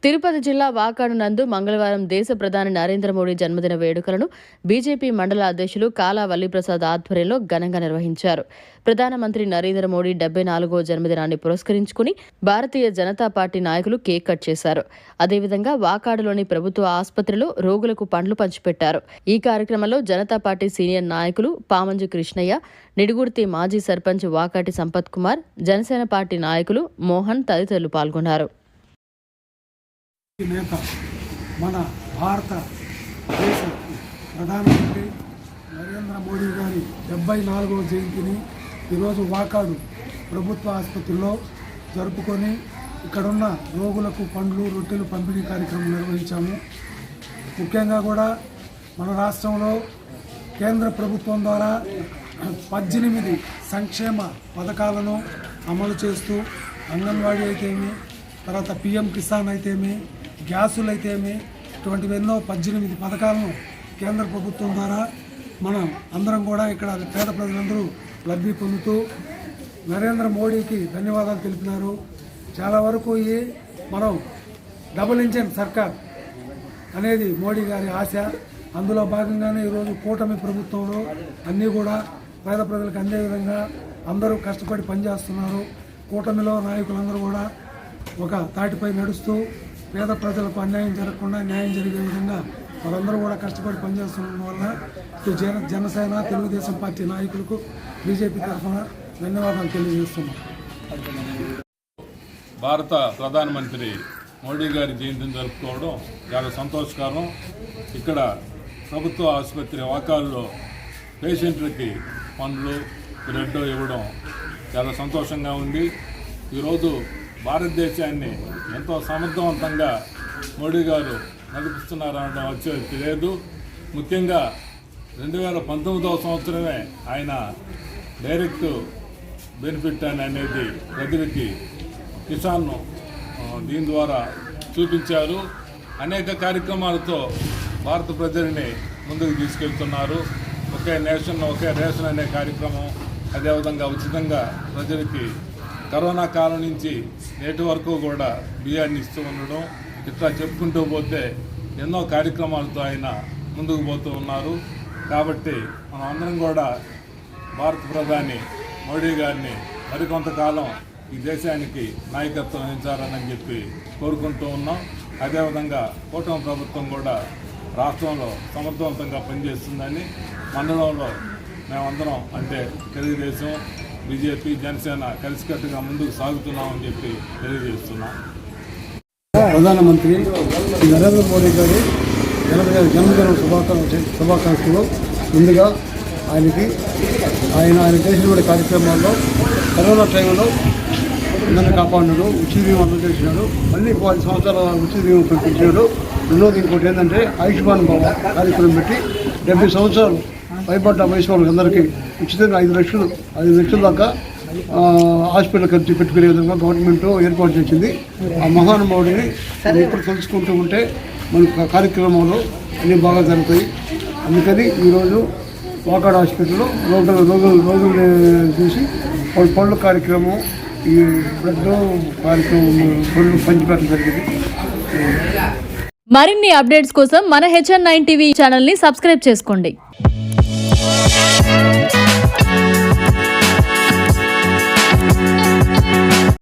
తిరుపతి జిల్లా వాకాడు నందు మంగళవారం దేశ ప్రధాని నరేంద్ర మోడీ జన్మదిన వేడుకలను బీజేపీ మండల అధ్యక్షులు కాలా వల్లిప్రసాద్ ఆధ్వర్యంలో ఘనంగా నిర్వహించారు. ప్రధానమంత్రి నరేంద్ర మోడీ 74వ జన్మదినాన్ని పురస్కరించుకుని భారతీయ జనతా పార్టీ నాయకులు కేక్ కట్ చేశారు. అదేవిధంగా వాకాడులోని ప్రభుత్వ ఆసుపత్రిలో రోగులకు పండ్లు పంచిపెట్టారు. ఈ కార్యక్రమంలో జనతా పార్టీ సీనియర్ నాయకులు పామంజు కృష్ణయ్య, నిడుగుర్తి మాజీ సర్పంచ్ వాకాటి సంపత్ కుమార్, జనసేన పార్టీ నాయకులు మోహన్ తదితరులు పాల్గొన్నారు. నేత మన భారత దేశ ప్రధానమంత్రి నరేంద్ర మోడీ గారి 74వ జయంతిని ఈరోజు వాకాడు ప్రభుత్వ ఆసుపత్రిలో జరుపుకొని ఇక్కడున్న రోగులకు పండ్లు రొట్టెలు పంపిణీ కార్యక్రమం నిర్వహించాము. ముఖ్యంగా కూడా మన రాష్ట్రంలో కేంద్ర ప్రభుత్వం ద్వారా 18 సంక్షేమ పథకాలను అమలు చేస్తూ అంగన్వాడీ అయితేమి, తర్వాత పిఎం కిసాన్ అయితేమి, గ్యాసులు అయితేమి, ఇటువంటివి ఎన్నో 18 పథకాలను కేంద్ర ప్రభుత్వం ద్వారా మనం అందరం కూడా ఇక్కడ పేద ప్రజలందరూ లబ్ధి పొందుతూ నరేంద్ర మోడీకి ధన్యవాదాలు తెలిపినారు. చాలా వరకు ఈ మనం డబుల్ ఇంజిన్ సర్కార్ అనేది మోడీ గారి ఆశ. అందులో భాగంగానే ఈరోజు కూటమి ప్రభుత్వంలో అన్నీ కూడా పేద ప్రజలకు అందే విధంగా అందరూ కష్టపడి పనిచేస్తున్నారు. కూటమిలో నాయకులందరూ కూడా ఒక తాటిపై నడుస్తూ పేద ప్రజలకు అన్యాయం జరగకుండా న్యాయం జరిగే విధంగా వాళ్ళందరూ కూడా కష్టపడి పనిచేస్తుండడం వల్ల జనసేన తెలుగుదేశం పార్టీ నాయకులకు బీజేపీ తరఫున ధన్యవాదాలు తెలియజేస్తున్నాం. భారత ప్రధానమంత్రి మోడీ గారి జయంతిని జరుపుకోవడం చాలా సంతోషకరం. ఇక్కడ ప్రభుత్వ ఆసుపత్రి వాకాల్లో పేషెంట్లకి పండ్లు బ్రెడ్ ఇవ్వడం చాలా సంతోషంగా ఉంది. ఈరోజు భారతదేశాన్ని ఎంతో సమర్థవంతంగా మోడీ గారు నడిపిస్తున్నారనడం వచ్చేది లేదు. ముఖ్యంగా 2019వ సంవత్సరమే ఆయన డైరెక్ట్ బెనిఫిట్ అనేది ప్రజలకి కిసాన్ను దీని ద్వారా చూపించారు. అనేక కార్యక్రమాలతో భారత ప్రజల్ని ముందుకు తీసుకెళ్తున్నారు. ఒకే నేషన్ ఒకే రేషన్ అనే కార్యక్రమం, అదేవిధంగా ఉచితంగా ప్రజలకి కరోనా కాలం నుంచి నేటి వరకు కూడా బియ్యాన్ని ఇస్తూ ఉండడం, ఇట్లా చెప్పుకుంటూ పోతే ఎన్నో కార్యక్రమాలతో ఆయన ముందుకు పోతూ ఉన్నారు. కాబట్టి మనం అందరం కూడా భారత ప్రధాని మోడీ గారిని మరికొంతకాలం ఈ దేశానికి నాయకత్వం వహించాలని చెప్పి కోరుకుంటూ ఉన్నాం. అదేవిధంగా కూటమి ప్రభుత్వం కూడా రాష్ట్రంలో సమర్థవంతంగా పనిచేస్తుందని మండలంలో మేమందరం అంటే తెలుగుదేశం, బీజేపీ, జనసేన కలిసికట్టుగా ముందుకు సాగుతున్నామని చెప్పి తెలియజేస్తున్నాం. ప్రధానమంత్రి నరేంద్ర మోడీ గారి జన్మదిన శుభాకాంక్షలు. ముందుగా ఆయన చేసిన కార్యక్రమాల్లో కరోనా టైంలో అందరినీ కాపాడినాడు, ఉచిత బీమా అమలు చేసినాడు. మళ్ళీ 10 సంవత్సరాల ఉచిత బీమా పంపించాడు. రెండోది ఇంకోటి ఏంటంటే ఆయుష్మాన్ భవ కార్యక్రమం పెట్టి 70 సంవత్సరాలు పైబడ్డ వయసు వాళ్ళకి అందరికీ ఉచితంగా 5 లక్షల దాకా హాస్పిటల్ ఖర్చు పెట్టుకునే విధంగా గవర్నమెంట్ ఏర్పాటు చేసింది. ఆ మహానుభావుడిని ఎప్పుడు తెలుసుకుంటూ ఉంటే మన కార్యక్రమాలు అన్నీ బాగా జరుగుతాయి. అందుకని ఈరోజు వాకాడు హాస్పిటల్లో రోగులు చూసి పళ్ళు కార్యక్రమం, ఈ బ్లడ్ కార్యక్రమం పళ్ళు పంచిపెట్టడం జరిగింది. మరిన్ని అప్డేట్స్ కోసం మన HN9 టీవీ ఛానల్ని సబ్స్క్రైబ్ చేసుకోండి.